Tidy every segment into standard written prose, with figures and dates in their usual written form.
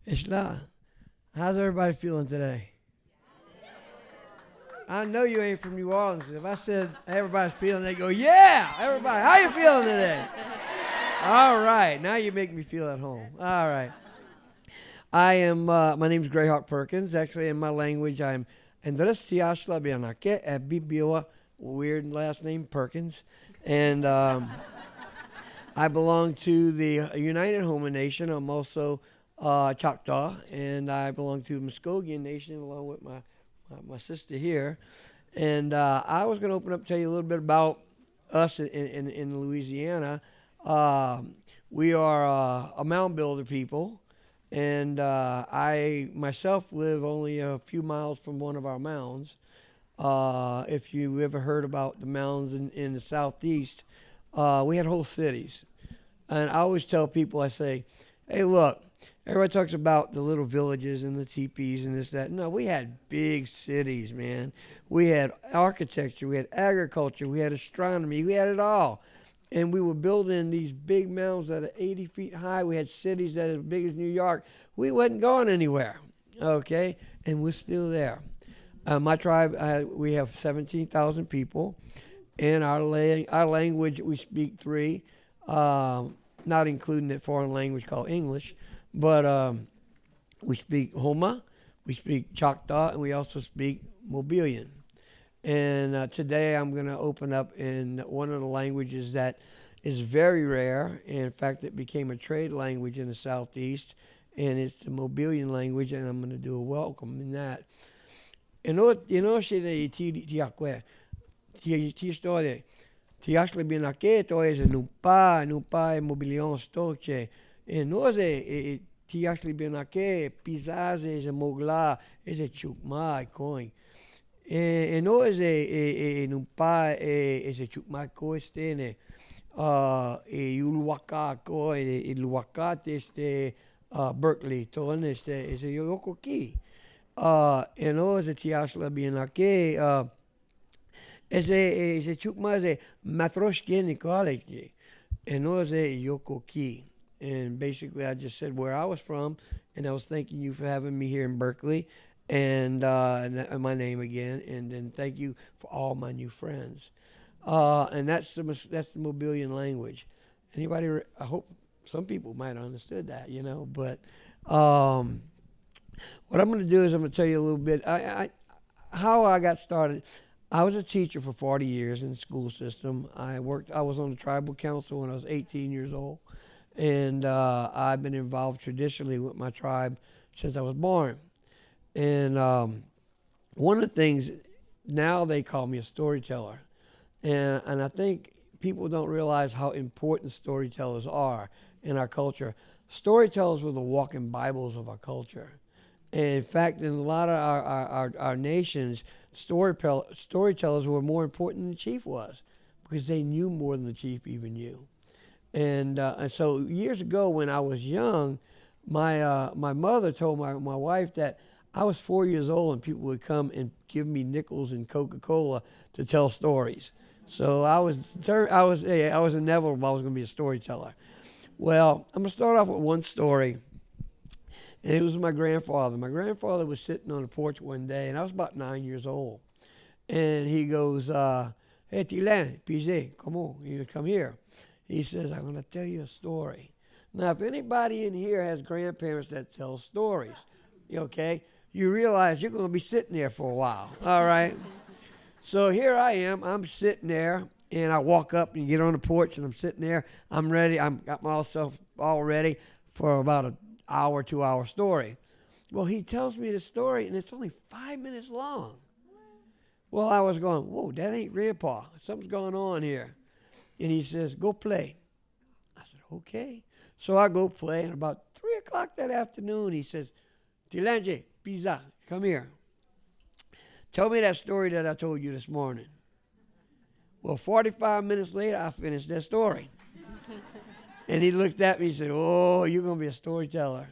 Ishla, how's everybody feeling today? I know you ain't from New Orleans. If I said everybody's feeling, they go, yeah, everybody, how you feeling today? All right, now you make me feel at home. All right. My name's Grayhawk Perkins. Actually, in my language, I'm Andres Tiashla Bianake at Bibioa, weird last name, Perkins. And I belong to the United Houma Nation. I'm also Choctaw, and I belong to the Muscogee Nation along with my sister here. And I was going to open up and tell you a little bit about us in Louisiana. We are a mound builder people, and I myself live only a few miles from one of our mounds. If you ever heard about the mounds in the Southeast, we had whole cities. And I always tell people, I say, hey, look, everybody talks about the little villages and the teepees and this, that. No, we had big cities, man. We had architecture, we had agriculture, we had astronomy, we had it all. And we were building these big mounds that are 80 feet high. We had cities that are as big as New York. We wasn't going anywhere, okay? And we're still there. My tribe, we have 17,000 people. In our language, we speak three, not including that foreign language called English. But we speak Houma, we speak Choctaw, and we also speak Mobilian. And today I'm going to open up in one of the languages that is very rare. In fact, it became a trade language in the Southeast, and it's the Mobilian language, and I'm going to do a welcome in that. Ti actually been a keto is a numpa e mobilion stoche. E noze ti actually been a ke pizaze is a mogla is a chukma coin. E no is a numpa is a chukma coistene. E ulwaka ko e luwaka este Berkeley ton este is a yoko ki. E no is a ti actually been a ke Ese chukma is a matroshkin college, and was a yoko ki. And basically, I just said where I was from, and I was thanking you for having me here in Berkeley, and my name again, and then thank you for all my new friends. And that's the Mobilian language. Anybody? I hope some people might have understood that, But what I'm going to do is I'm going to tell you a little bit how I got started. I was a teacher for 40 years in the school system. I was on the tribal council when I was 18 years old. And I've been involved traditionally with my tribe since I was born. And one of the things, now they call me a storyteller. And I think people don't realize how important storytellers are in our culture. Storytellers were the walking Bibles of our culture. And in fact, in a lot of our nations, storytellers were more important than the chief was because they knew more than the chief even knew. And so years ago when I was young, my mother told my wife that I was 4 years old and people would come and give me nickels and Coca-Cola to tell stories. So I was inevitable I was going to be a storyteller. Well, I'm going to start off with one story. And it was my grandfather. My grandfather was sitting on the porch one day, and I was about 9 years old. And he goes, hey, Tilan, Pizé, come on, you come here. He says, I'm going to tell you a story. Now, if anybody in here has grandparents that tell stories, okay, you realize you're going to be sitting there for a while, all right? So here I am. I'm sitting there, and I walk up and get on the porch, and I'm sitting there. I'm ready. I've got myself all ready for about an hour, 2 hour story. Well, he tells me the story, and it's only 5 minutes long. Well, I was going, whoa, that ain't Grandpa. Something's going on here. And he says, go play. I said, okay. So I go play, and about 3 o'clock that afternoon, he says, Tilanje, Pizza, come here. Tell me that story that I told you this morning. Well, 45 minutes later, I finished that story. And he looked at me and said, oh, you're going to be a storyteller.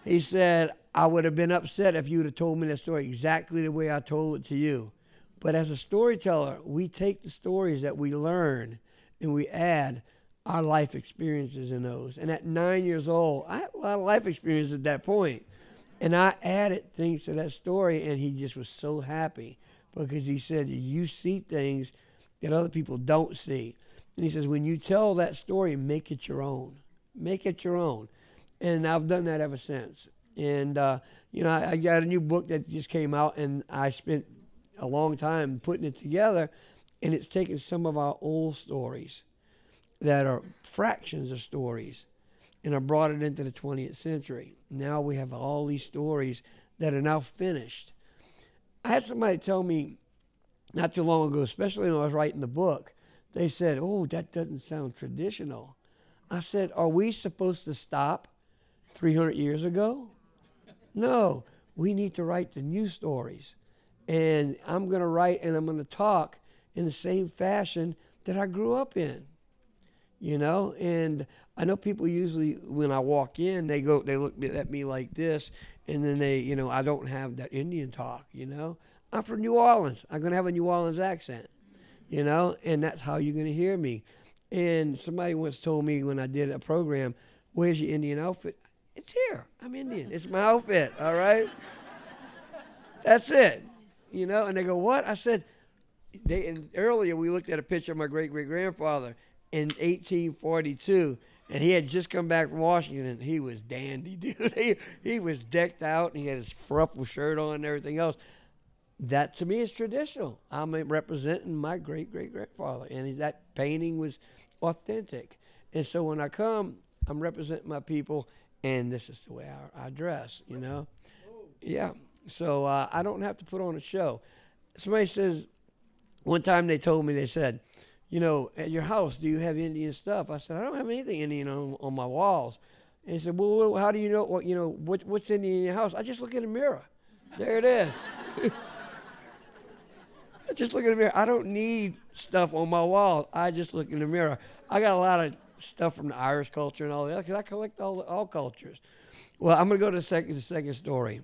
He said, I would have been upset if you would have told me that story exactly the way I told it to you. But as a storyteller, we take the stories that we learn and we add our life experiences in those. And at 9 years old, I had a lot of life experience at that point. And I added things to that story, and he just was so happy because he said, you see things that other people don't see. And he says, when you tell that story, make it your own. Make it your own. And I've done that ever since. And, I got a new book that just came out, and I spent a long time putting it together, and it's taken some of our old stories that are fractions of stories, and I brought it into the 20th century. Now we have all these stories that are now finished. I had somebody tell me not too long ago, especially when I was writing the book, they said, oh, that doesn't sound traditional. I said, are we supposed to stop 300 years ago? No, we need to write the new stories. And I'm going to write and I'm going to talk in the same fashion that I grew up in. And I know people usually, when I walk in, they look at me like this, and then I don't have that Indian talk, I'm from New Orleans. I'm going to have a New Orleans accent, and that's how you're going to hear me. And somebody once told me when I did a program, where's your Indian outfit? It's here. I'm Indian. It's my outfit, all right? That's it, and they go, what? I said, earlier we looked at a picture of my great-great-grandfather in 1842, and he had just come back from Washington. He was dandy, dude. He was decked out, and he had his ruffled shirt on and everything else. That, to me, is traditional. I'm representing my great-great-grandfather, and that painting was authentic. And so when I come, I'm representing my people, and this is the way I dress, Yeah. So I don't have to put on a show. Somebody says, one time they said, at your house, do you have Indian stuff? I said, I don't have anything Indian on my walls. And he said, well, how do you know what's Indian in your house? I just look in the mirror. There it is. I just look in the mirror. I don't need stuff on my wall. I just look in the mirror. I got a lot of stuff from the Irish culture and all that because I collect all cultures. Well, I'm going to go to the second story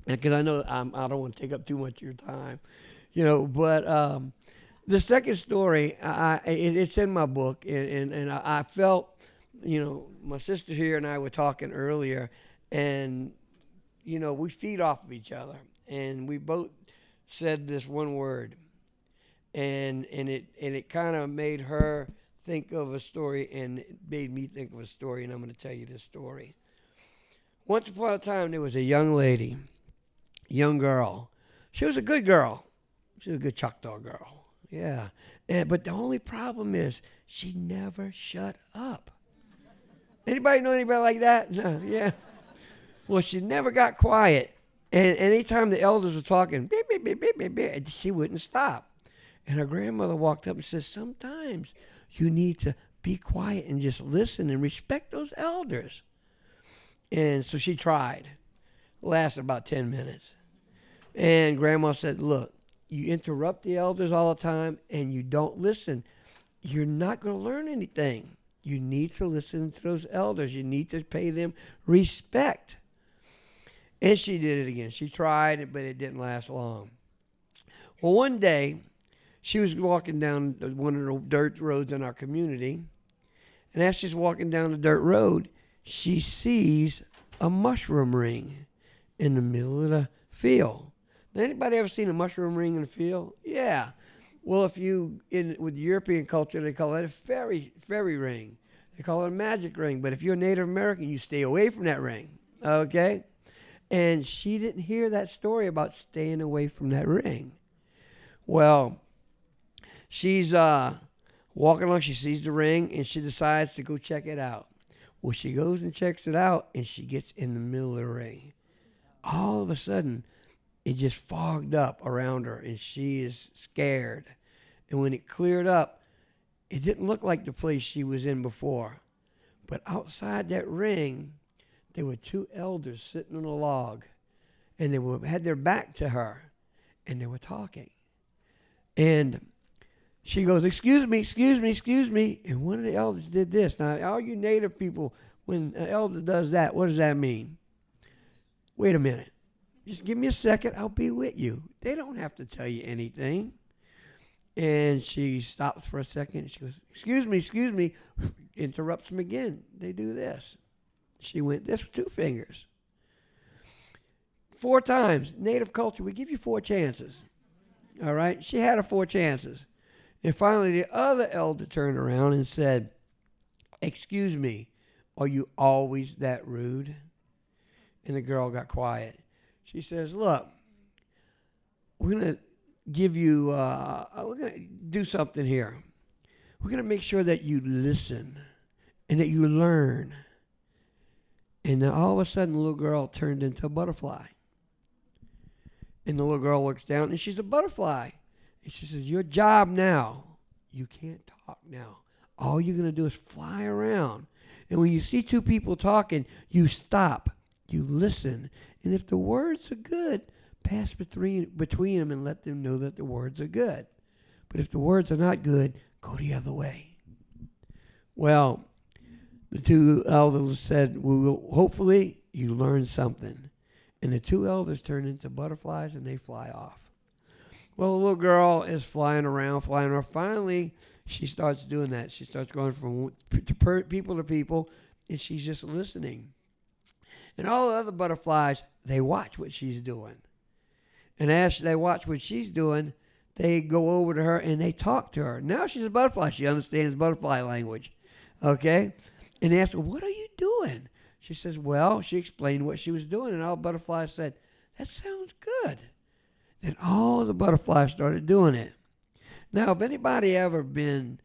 because I know I don't want to take up too much of your time, but the second story, it's in my book, and I felt, my sister here and I were talking earlier, and, we feed off of each other, and we both said this one word, and it kind of made her think of a story, and it made me think of a story, and I'm going to tell you this story. Once upon a time, there was a young lady, young girl. She was a good girl. She was a good Choctaw girl. Yeah. But the only problem is she never shut up. Anybody know anybody like that? No. Yeah. Well, she never got quiet. And anytime the elders were talking, beep, beep, beep, beep, beep, beep, she wouldn't stop. And her grandmother walked up and said, sometimes you need to be quiet and just listen and respect those elders. And so she tried. It lasted about 10 minutes. And Grandma said, look, you interrupt the elders all the time and you don't listen, you're not going to learn anything. You need to listen to those elders. You need to pay them respect. And she did it again. She tried it, but it didn't last long. Well, one day, she was walking down one of the dirt roads in our community. And as she's walking down the dirt road, she sees a mushroom ring in the middle of the field. Now, anybody ever seen a mushroom ring in the field? Yeah. Well, with European culture, they call it a fairy ring. They call it a magic ring. But if you're a Native American, you stay away from that ring. Okay? And she didn't hear that story about staying away from that ring. Well, she's walking along. She sees the ring, and she decides to go check it out. Well, she goes and checks it out, and she gets in the middle of the ring. All of a sudden, it just fogged up around her, and she is scared. And when it cleared up, it didn't look like the place she was in before. But outside that ring, there were two elders sitting on a log, and they had their back to her, and they were talking. And she goes, excuse me. And one of the elders did this. Now, all you Native people, when an elder does that, what does that mean? Wait a minute. Just give me a second. I'll be with you. They don't have to tell you anything. And she stops for a second. She goes, excuse me, interrupts him again. They do this. She went this with 2 fingers. 4 times. Native culture, we give you 4 chances. All right? She had her 4 chances. And finally, the other elder turned around and said, excuse me, are you always that rude? And the girl got quiet. She says, look, we're going to give you, we're going to do something here. We're going to make sure that you listen and that you learn. And then all of a sudden, the little girl turned into a butterfly. And the little girl looks down, and she's a butterfly. And she says, your job now, you can't talk now. All you're going to do is fly around. And when you see 2 people talking, you stop. You listen. And if the words are good, pass between them and let them know that the words are good. But if the words are not good, go the other way. Well, the 2 elders said, hopefully you learn something. And the 2 elders turned into butterflies, and they fly off. Well, the little girl is flying around. Finally, she starts doing that. She starts going from people to people, and she's just listening. And all the other butterflies, they watch what she's doing. And as they watch what she's doing, they go over to her and they talk to her. Now she's a butterfly. She understands butterfly language. Okay? And they ask her, what are you doing? She says, well, she explained what she was doing. And all the butterflies said, that sounds good. Then all the butterflies started doing it. Now, if anybody ever been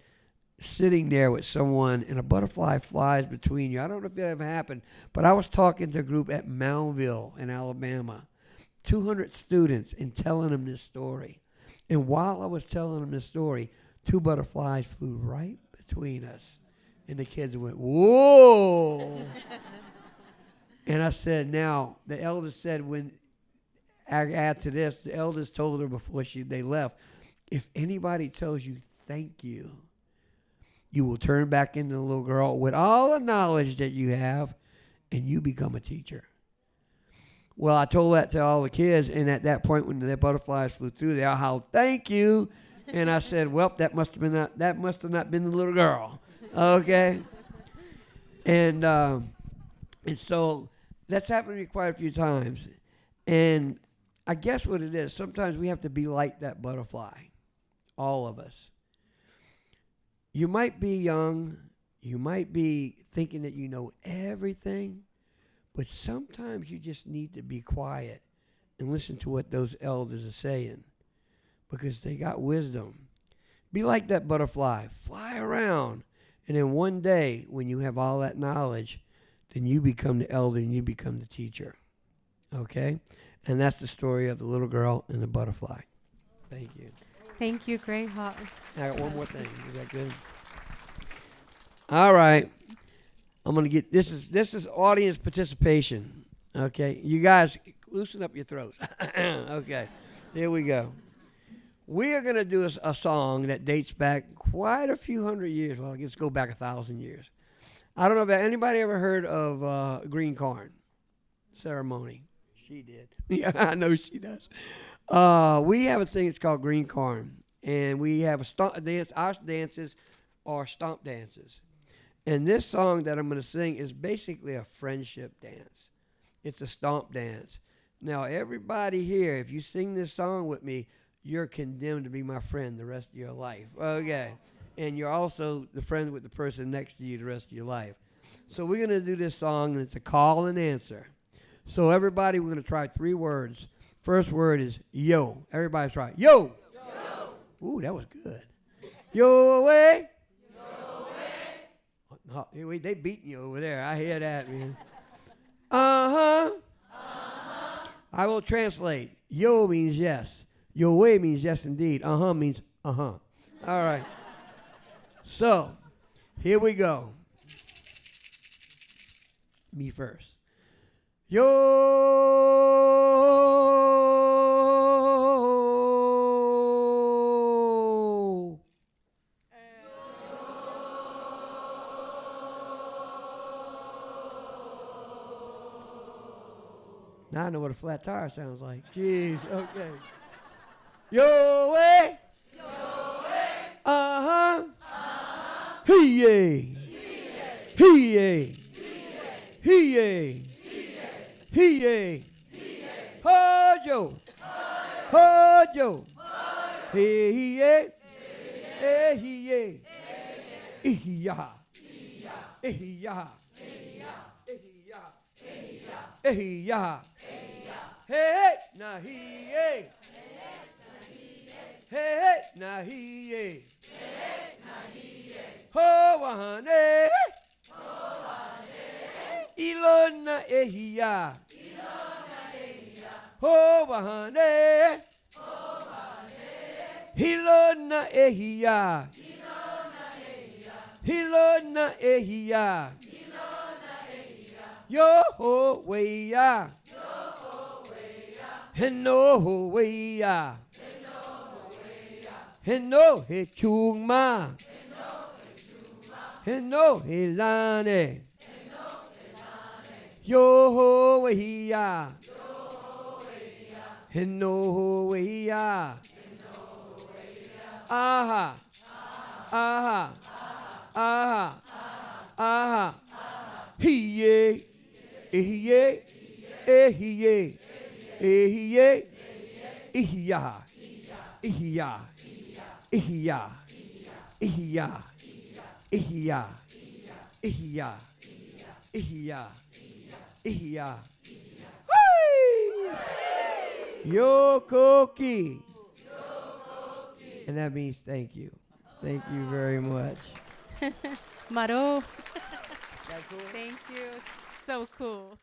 sitting there with someone and a butterfly flies between you, I don't know if it ever happened, but I was talking to a group at Moundville in Alabama, 200 students, and telling them this story. And while I was telling them this story, 2 butterflies flew right between us. And the kids went, whoa. And I said, now, the elders said, when I add to this, the elders told her before they left, if anybody tells you thank you, you will turn back into the little girl with all the knowledge that you have, and you become a teacher. Well, I told that to all the kids, and at that point, when the butterflies flew through, they all howled, thank you. And I said, well, that must have not been the little girl. Okay? And so that's happened to me quite a few times. And I guess what it is, sometimes we have to be like that butterfly, all of us. You might be young, you might be thinking that you know everything, but sometimes you just need to be quiet and listen to what those elders are saying, because they got wisdom. Be like that butterfly, fly around, and then one day when you have all that knowledge, then you become the elder and you become the teacher. Okay? And that's the story of the little girl and the butterfly. Thank you. Thank you, Grayhawk. I got one more thing. Is that good? All right. I'm going to get, this is audience participation. Okay? You guys, loosen up your throats. Okay. Here we go. We are going to do a song that dates back quite a few hundred years. Well, I guess go back 1,000 years. I don't know about anybody ever heard of green corn ceremony. She did. Yeah, I know she does. We have a thing that's called green corn, and we have a stomp dance. Our dances are stomp dances. And this song that I'm going to sing is basically a friendship dance. It's a stomp dance. Now, everybody here, if you sing this song with me, you're condemned to be my friend the rest of your life. Okay. And you're also the friend with the person next to you the rest of your life. So we're going to do this song, and it's a call and answer. So everybody, we're going to try 3 words. First word is yo. Everybody try. Yo. Yo. Ooh, that was good. Yo away. Yo away. Oh, wait, they beating you over there. I hear that, man. Uh-huh. Uh-huh. I will translate. Yo means yes. Yo way means yes indeed. Uh-huh means uh-huh. All right. So, here we go. Me first. Yo. Now I know what a flat tire sounds like. Jeez, okay. Yo way. Yo He-yay. He-yay. He-yay. He-yay. Ho-jo. Ho-jo. He-yay. He-yay. Ihi-ya. Ihi-ya. Ihi-ya. Hey, na he-yay. Hey, na he-yay. Ho-wahane. Ilona ehiya. Ho-wahane. Hilona ehiya. Hilona ehiya. Yo-ho-way-ya. Heno-ho-way-ya. Heno-he-chung-ma. Heno-he-lane. Yo-ho-way-ya. Heno-ho-way-ya. Aha. Aha. Aha. Aha. He-yay. He-yay. Eh-he-yay. Eh-he-yay. Ihi-ya. Ihi-ya. Ihi-ya. Ihi-ya. Ihi-ya. Ihi-ya. Ihi-ya. Ihi-ya. Yokoki. And that means thank you. Thank you very much. Maro. That cool? Thank you. So cool.